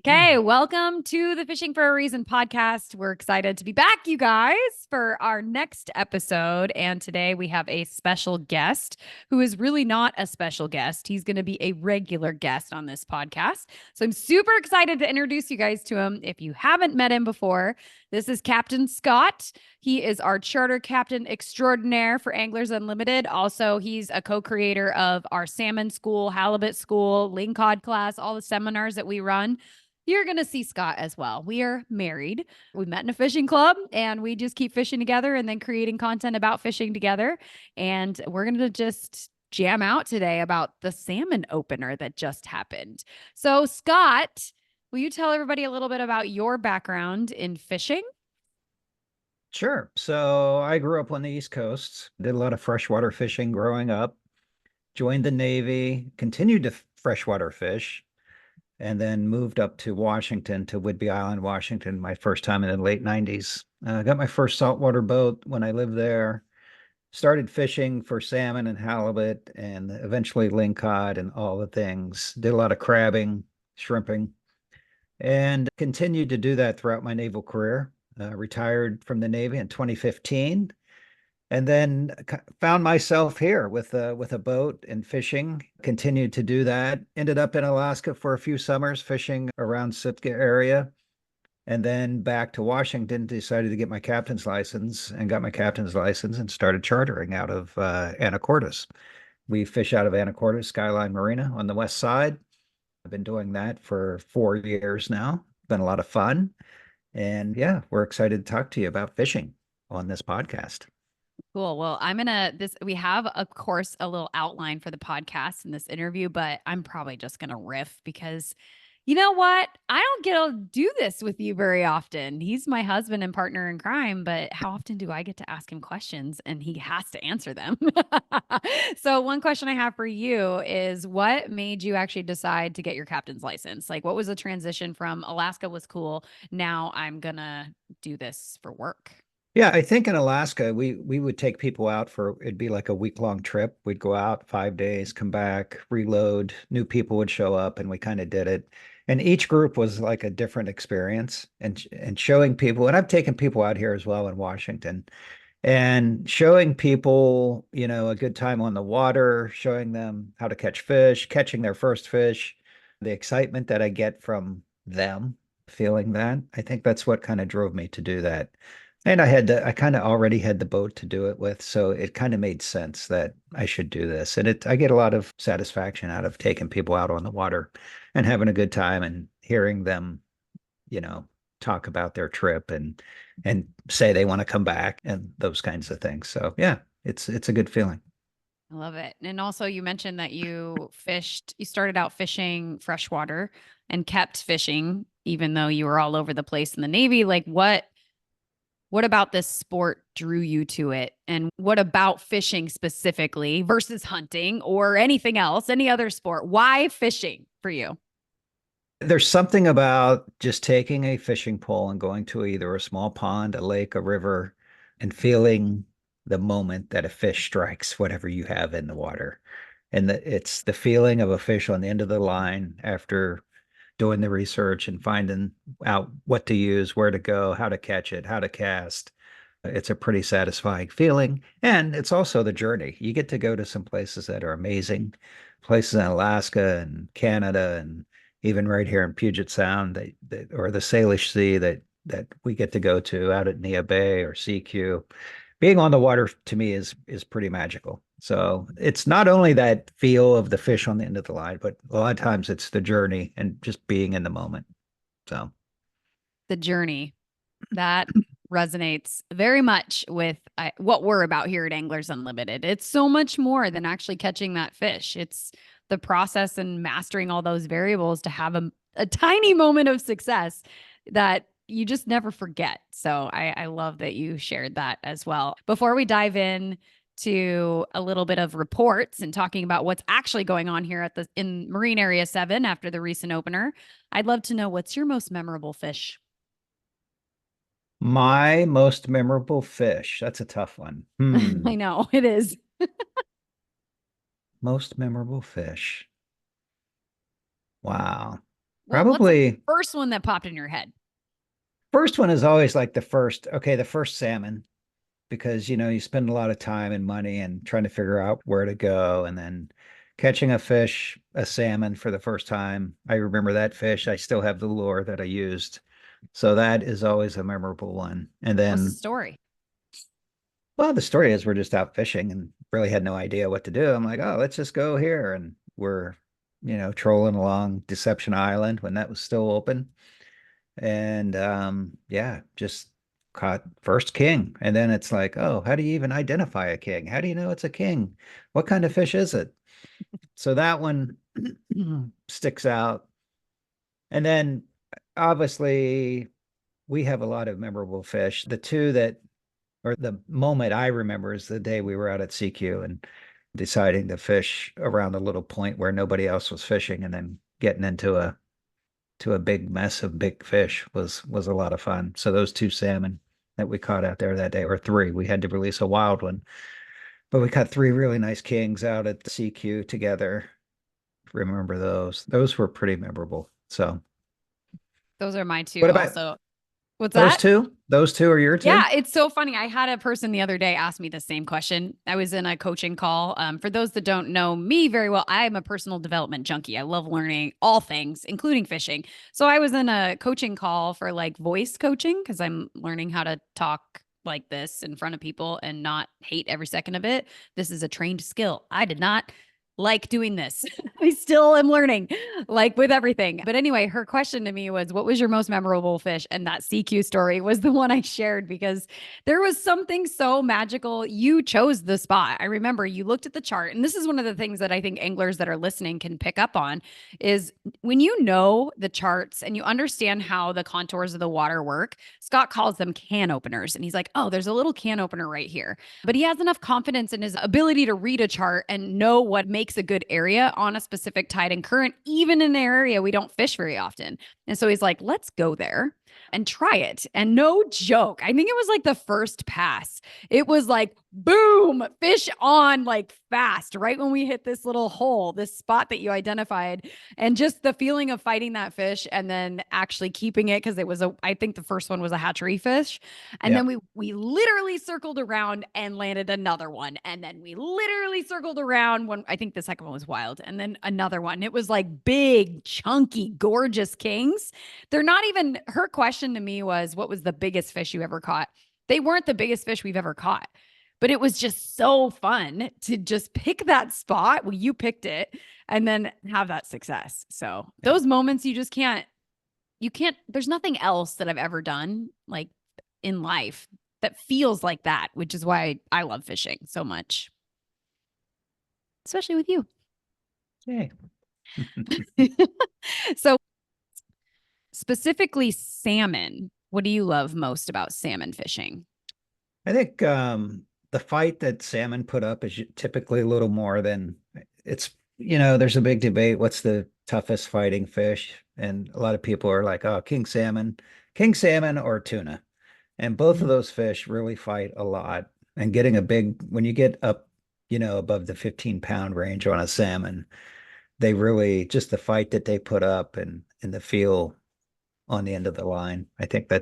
Okay, welcome to the Fishing for a Reason podcast. We're excited to be back, you guys, for our next episode. And today we have a special guest who is really not a special guest. He's going to be a regular guest on this podcast. So I'm super excited to introduce you guys to him. If you haven't met him before, this is Captain Scott. He is our charter captain extraordinaire for Anglers Unlimited. Also, he's a co-creator of our salmon school, halibut school, lingcod class, all the seminars that we run. You're going to see Scott as well. We are married. We met in a fishing club and we just keep fishing together and then creating content about fishing together. And we're going to just jam out today about the salmon opener that just happened. So, Scott, will you tell everybody a little bit about your background in fishing? Sure. So I grew up on the East Coast, did a lot of freshwater fishing growing up, joined the Navy, continued to freshwater fish, and then moved up to Washington, to Whidbey Island, Washington, my first time in the late 90s. I got my first saltwater boat when I lived there, started fishing for salmon and halibut, and eventually lingcod and all the things. Did a lot of crabbing, shrimping, and continued to do that throughout my naval career. Retired from the Navy in 2015, and then found myself here with a boat and fishing. Continued to do that. Ended up in Alaska for a few summers fishing around Sitka area, and then back to Washington. Decided to get my captain's license and got my captain's license and started chartering out of Anacortes. We fish out of Anacortes Skyline Marina on the west side. I've been doing that for 4 years now. Been a lot of fun. And yeah, we're excited to talk to you about fishing on this podcast. Cool. Well, we have, of course, a little outline for the podcast in this interview, but I'm probably just going to riff because you know what? I don't get to do this with you very often. He's my husband and partner in crime, but how often do I get to ask him questions and he has to answer them? So, one question I have for you is what made you actually decide to get your captain's license? Like, what was the transition from Alaska was cool, now I'm going to do this for work? Yeah, I think in Alaska we would take people out for it'd be like a week-long trip. We'd go out 5 days, come back, reload, new people would show up, and we kind of did it. And each group was like a different experience and showing people, and I've taken people out here as well in Washington, and showing people, a good time on the water, showing them how to catch fish, catching their first fish, the excitement that I get from them feeling that. I think that's what kind of drove me to do that. And I kind of already had the boat to do it with, so it kind of made sense that I should do this. And I get a lot of satisfaction out of taking people out on the water and having a good time and hearing them, you know, talk about their trip and say they want to come back and those kinds of things. So yeah, it's a good feeling. I love it. And also, you mentioned that you started out fishing freshwater and kept fishing, even though you were all over the place in the Navy. Like, what about this sport drew you to it? And what about fishing specifically versus hunting or anything else, any other sport? Why fishing for you? There's something about just taking a fishing pole and going to either a small pond, a lake, a river, and feeling the moment that a fish strikes whatever you have in the water. And it's the feeling of a fish on the end of the line after doing the research and finding out what to use, where to go, how to catch it, how to cast. It's a pretty satisfying feeling. And it's also the journey. You get to go to some places that are amazing, places in Alaska and Canada, and even right here in Puget Sound or the Salish Sea that we get to go to out at Nia Bay or CQ. Being on the water to me is pretty magical. So it's not only that feel of the fish on the end of the line, but a lot of times it's the journey and just being in the moment. So The journey that resonates very much with what we're about here at Anglers Unlimited. It's so much more than actually catching that fish. It's the process and mastering all those variables to have a tiny moment of success that you just never forget. So I love that you shared that as well. Before we dive in to a little bit of reports and talking about what's actually going on here in Marine Area 7 after the recent opener, I'd love to know what's your most memorable fish? my most memorable fish, that's a tough one. I know it is. Most memorable fish. Wow. What's the Probably first one that popped in your head? first one is always like the first salmon, because you spend a lot of time and money and trying to figure out where to go, and then catching a salmon for the first time. I remember that fish. I still have the lure that I used. So that is always a memorable one. And What's the then, story? well, the story is we're just out fishing and really had no idea what to do. I'm like, oh, let's just go here. And we're, trolling along Deception Island when that was still open. And yeah, just caught first king. And then it's like, oh, how do you even identify a king? How do you know it's a king? What kind of fish is it? So that one sticks out. And then obviously we have a lot of memorable fish. The two that, or the moment I remember, is the day we were out at CQ and deciding to fish around a little point where nobody else was fishing, and then getting into a big mess of big fish was a lot of fun. So those two salmon that we caught out there that day, or three, we had to release a wild one, but we caught three really nice kings out at the CQ together. Remember those? Those were pretty memorable. So Those are my two what about also. What's those that? two? Those two are your two? Yeah, it's so funny. I had a person the other day ask me the same question. I was in a coaching call. For those that don't know me very well, I am a personal development junkie. I love learning all things, including fishing. So I was in a coaching call for like voice coaching because I'm learning how to talk like this in front of people and not hate every second of it. This is a trained skill. I did not like doing this. I still am learning, like with everything. But anyway, her question to me was, what was your most memorable fish? And that CQ story was the one I shared because there was something so magical. You chose the spot. I remember you looked at the chart, and this is one of the things that I think anglers that are listening can pick up on is when you know the charts and you understand how the contours of the water work. Scott calls them can openers. And he's like, oh, there's a little can opener right here. But he has enough confidence in his ability to read a chart and know what makes a good area on a specific tide and current, even in an area we don't fish very often. And so he's like, let's go there and try it. And no joke, I think it was like the first pass. It was like, boom, fish on like fast, right when we hit this little hole, this spot that you identified. And just the feeling of fighting that fish and then actually keeping it, because it was I think the first one was a hatchery fish. And Yeah. then we literally circled around and landed another one. And then we literally circled around when I think the second one was wild. And then another one. It was like big, chunky, gorgeous kings. They're not even, her question to me was, what was the biggest fish you ever caught? They weren't the biggest fish we've ever caught, but it was just so fun to just pick that spot. Well, you picked it and then have that success. So Yeah. those moments you can't, there's nothing else that I've ever done like in life that feels like that, which is why I love fishing so much, especially with you. Yay. So, specifically salmon, what do you love most about salmon fishing? I think the fight that salmon put up is typically a little more than there's a big debate. What's the toughest fighting fish? And a lot of people are like, oh, king salmon or tuna. And both of those fish really fight a lot. And when you get up, above the 15-pound range on a salmon, they really, just the fight that they put up and the feel on the end of the line. I think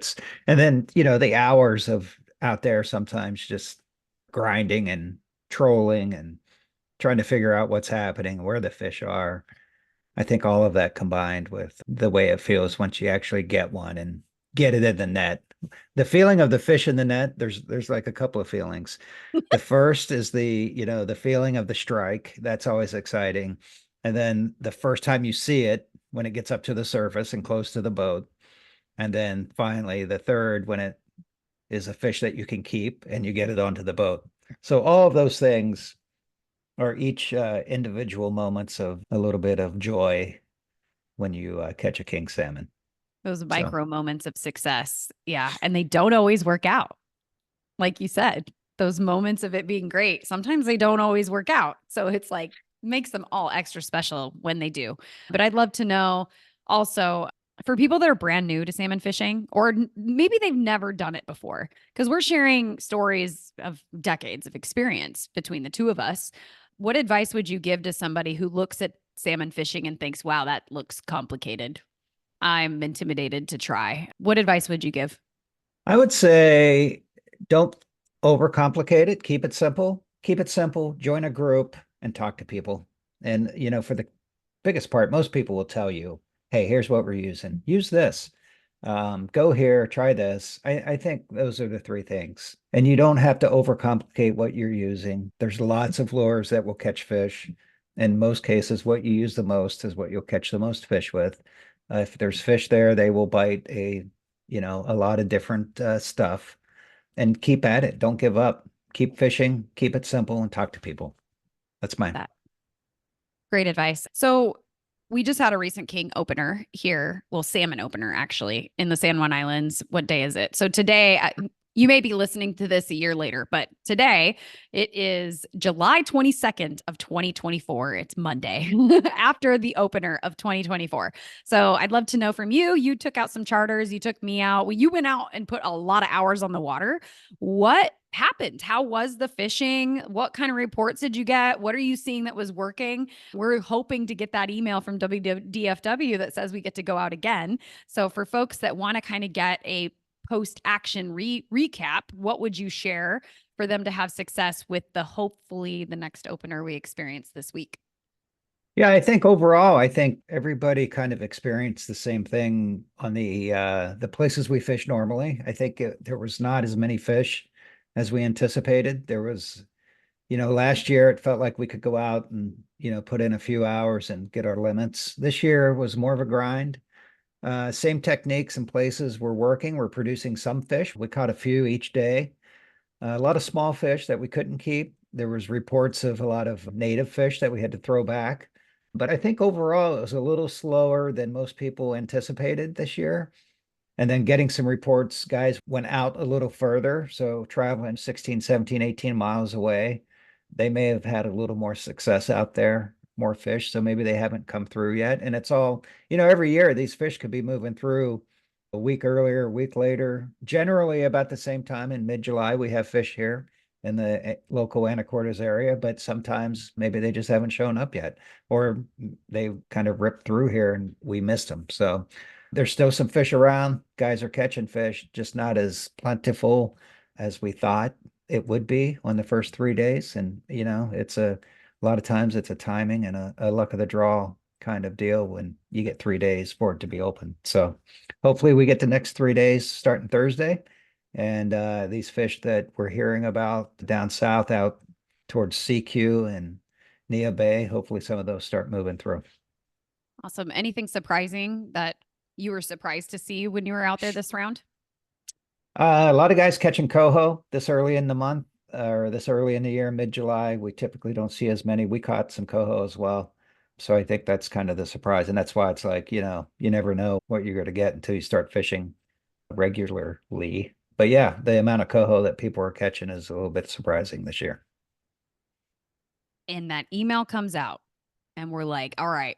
and then, the hours of out there sometimes just grinding and trolling and trying to figure out what's happening, where the fish are. I think all of that combined with the way it feels once you actually get one and get it in the net. The feeling of the fish in the net, there's like a couple of feelings. The first is the feeling of the strike. That's always exciting. And then the first time you see it, when it gets up to the surface and close to the boat. And then finally, the third, when it is a fish that you can keep and you get it onto the boat. So all of those things are each individual moments of a little bit of joy when you catch a king salmon. Those So micro moments of success. Yeah. And they don't always work out. Like you said, those moments of it being great, sometimes they don't always work out. So it's like makes them all extra special when they do. But I'd love to know also for people that are brand new to salmon fishing, or maybe they've never done it before, because we're sharing stories of decades of experience between the two of us. What advice would you give to somebody who looks at salmon fishing and thinks, wow, that looks complicated? I'm intimidated to try. What advice would you give? I would say don't overcomplicate it. Keep it simple. Keep it simple. Join a group and talk to people. And, for the biggest part, most people will tell you, hey, here's what we're using. Use this. Go here, try this. I think those are the three things. And you don't have to overcomplicate what you're using. There's lots of lures that will catch fish. In most cases, what you use the most is what you'll catch the most fish with. If there's fish there, they will bite a lot of different stuff, and keep at it. Don't give up. Keep fishing, keep it simple, and talk to people. That's mine. That great advice. So we just had a recent king opener here. Well, salmon opener actually in the San Juan Islands. What day is it? So today, you may be listening to this a year later, but today it is July 22nd of 2024. It's Monday after the opener of 2024. So I'd love to know from you. You took out some charters. You took me out. Well, you went out and put a lot of hours on the water. What happened? How was the fishing? What kind of reports did you get? What are you seeing that was working? We're hoping to get that email from WDFW that says we get to go out again. So for folks that want to kind of get a post-action recap, what would you share for them to have success with hopefully the next opener we experience this week? Yeah, I think overall, I think everybody kind of experienced the same thing on the places we fish normally. I think there was not as many fish as we anticipated. There was, last year it felt like we could go out and, put in a few hours and get our limits. This year was more of a grind. Same techniques and places we're working. We're producing some fish. We caught a few each day. A lot of small fish that we couldn't keep. There was reports of a lot of native fish that we had to throw back. But I think overall it was a little slower than most people anticipated this year. And then getting some reports, guys went out a little further. So traveling 16, 17, 18 miles away, they may have had a little more success out there, more fish. So maybe they haven't come through yet. And it's all, every year these fish could be moving through a week earlier, a week later. Generally about the same time in mid-July, we have fish here in the local Anacortes area, but sometimes maybe they just haven't shown up yet, or they kind of ripped through here and we missed them. So there's still some fish around. Guys are catching fish, just not as plentiful as we thought it would be on the first 3 days. And, it's a lot of times it's a timing and a luck of the draw kind of deal when you get 3 days for it to be open. So hopefully we get the next 3 days starting Thursday. And these fish that we're hearing about down south out towards CQ and Nia Bay, hopefully some of those start moving through. Awesome. Anything surprising that you were surprised to see when you were out there this round? A lot of guys catching coho this early in the month or this early in the year, mid-July. We typically don't see as many. We caught some coho as well. So I think that's kind of the surprise. And that's why it's like, you never know what you're going to get until you start fishing regularly. But yeah, the amount of coho that people are catching is a little bit surprising this year. And that email comes out, and we're like, all right,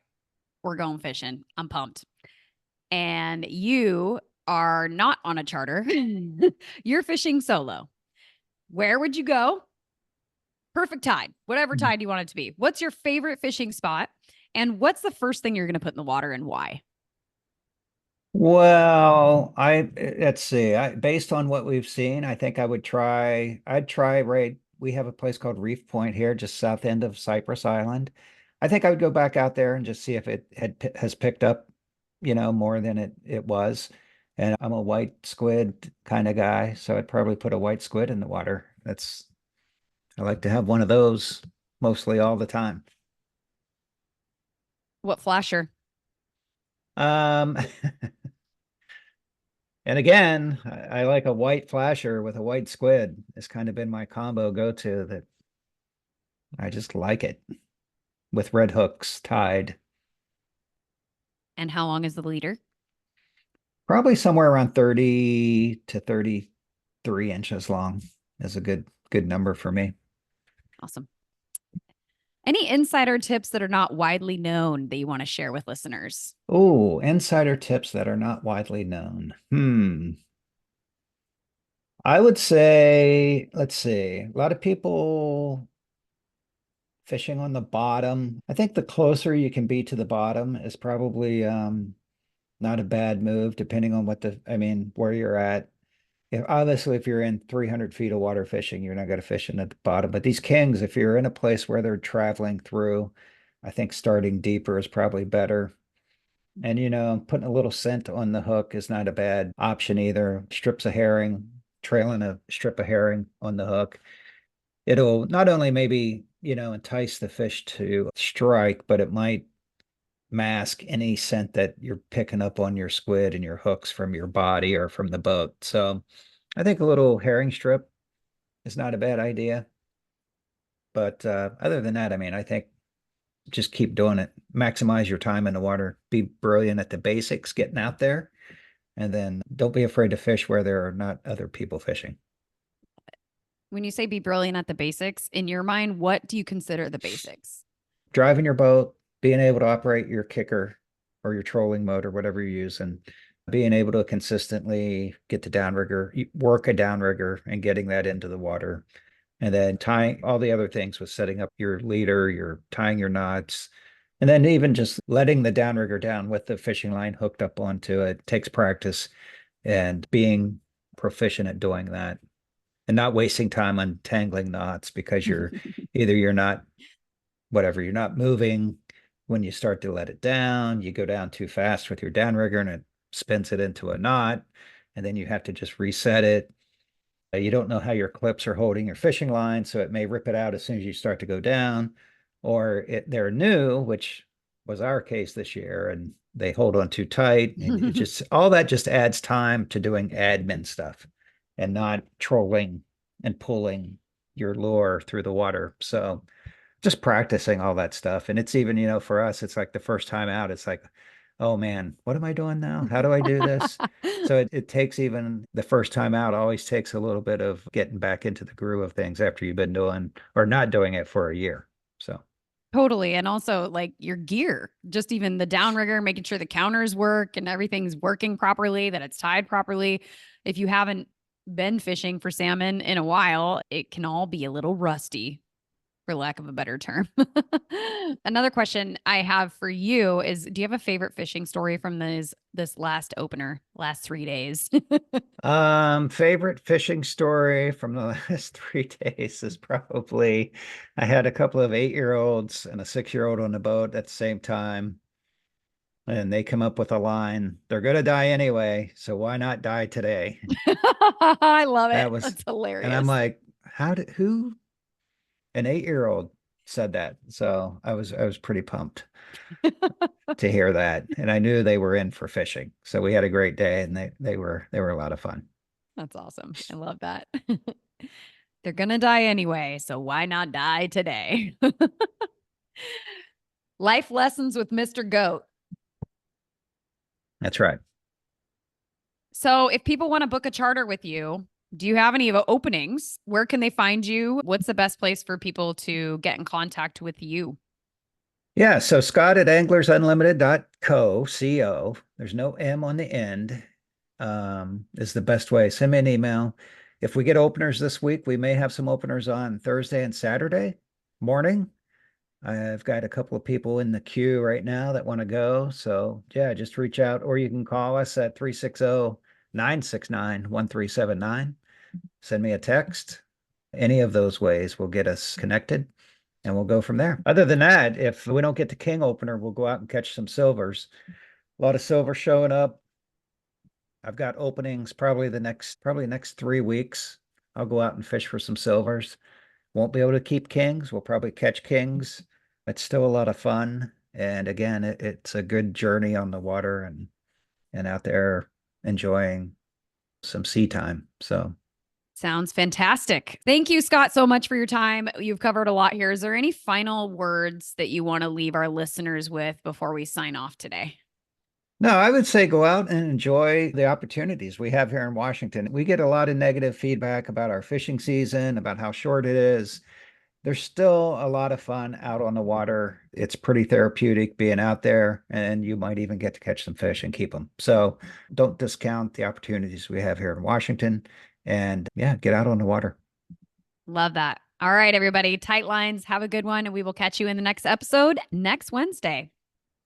we're going fishing. I'm pumped. And you are not on a charter. You're fishing solo. Where would you go? Perfect tide, whatever tide you want it to be. What's your favorite fishing spot? And what's the first thing you're going to put in the water and why? Well, let's see. Based on what we've seen, I think I'd try right. We have a place called Reef Point here, just south end of Cypress Island. I think I would go back out there and just see if it has picked up, more than it was. And I'm a white squid kind of guy, so I'd probably put a white squid in the water. I like to have one of those mostly all the time. What flasher? Um, And again, I like a white flasher with a white squid. It's kind of been my combo go-to that I just like it with red hooks tied. And how long is the leader? Probably somewhere around 30 to 33 inches long is a good number for me. Awesome. Any insider tips that are not widely known that you want to share with listeners? Oh, insider tips that are not widely known. I would say, let's see, a lot of people fishing on the bottom. I think the closer you can be to the bottom is probably Not a bad move, depending on I mean, where you're at. Obviously, if you're in 300 feet of water fishing, you're not going to fish in at the bottom. But these kings, if you're in a place where they're traveling through, I think starting deeper is probably better. And, putting a little scent on the hook is not a bad option either. Strips of herring, trailing a strip of herring on the hook. It'll not only maybe, entice the fish to strike, but it might mask any scent that you're picking up on your squid and your hooks from your body or from the boat. So I think a little herring strip is not a bad idea. But other than that, I mean, I think just keep doing it. Maximize your time in the water. Be brilliant at the basics, getting out there, and then don't be afraid to fish where there are not other people fishing. When you say be brilliant at the basics, in your mind, what do you consider the basics? Driving your boat, being able to operate your kicker or your trolling motor, whatever you use, and being able to consistently get the downrigger, work a downrigger and getting that into the water. And then tying all the other things with setting up your leader, you're tying your knots, and then even just letting the downrigger down with the fishing line hooked up onto it takes practice and being proficient at doing that and not wasting time untangling knots because you're not whatever, you're not moving when you start to let it down. You go down too fast with your downrigger and it spins it into a knot, and then you have to just reset it. You don't know how your clips are holding your fishing line, so it may rip it out as soon as you start to go down, or they're new, which was our case this year, and they hold on too tight. And it just all that just adds time to doing admin stuff and not trolling and pulling your lure through the water. So just practicing all that stuff. And it's even, for us, it's like the first time out, it's like, oh man, what am I doing now? How do I do this? So it takes even the first time out, always takes a little bit of getting back into the groove of things after you've been doing or not doing it for a year. So Totally. And also like your gear, just even the downrigger, making sure the counters work and everything's working properly, that it's tied properly. If you haven't been fishing for salmon in a while, it can all be a little rusty, for lack of a better term. Another question I have for you is, do you have a favorite fishing story from this last opener, last 3 days? favorite fishing story from the last 3 days is probably I had a couple of 8-year-olds and a 6-year-old on the boat at the same time. And they come up with a line, they're going to die anyway, so why not die today? I love That it. was, That's and I'm hilarious. like, who, an 8-year-old said that? So I was pretty pumped to hear that. And I knew they were in for fishing. So we had a great day and they were a lot of fun. That's awesome. I love that. They're going to die anyway, so why not die today? Life lessons with Mr. Goat. That's right. So, if people want to book a charter with you, do you have any openings? Where can they find you? What's the best place for people to get in contact with you? Yeah, so Scott at anglersunlimited.co, there's no M on the end, is the best way. Send me an email. If we get openers this week, we may have some openers on Thursday and Saturday morning. I've got a couple of people in the queue right now that want to go. So yeah, just reach out or you can call us at 360-969-1379. Send me a text. Any of those ways will get us connected and we'll go from there. Other than that, if we don't get the king opener, we'll go out and catch some silvers. A lot of silver showing up. I've got openings probably next 3 weeks. I'll go out and fish for some silvers. Won't be able to keep kings. We'll probably catch kings. It's still a lot of fun. And again, it's a good journey on the water and out there enjoying some sea time. So Sounds fantastic. Thank you, Scott, so much for your time. You've covered a lot here. Is there any final words that you want to leave our listeners with before we sign off today? no, I would say go out and enjoy the opportunities we have here in Washington. We get a lot of negative feedback about our fishing season, about how short it is. There's still a lot of fun out on the water. It's pretty therapeutic being out there, and you might even get to catch some fish and keep them. So don't discount the opportunities we have here in Washington. And yeah, get out on the water. Love that. All right, everybody, tight lines. Have a good one. And we will catch you in the next episode next Wednesday.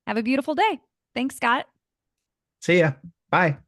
Have a beautiful day. Thanks, Scott. See ya. Bye.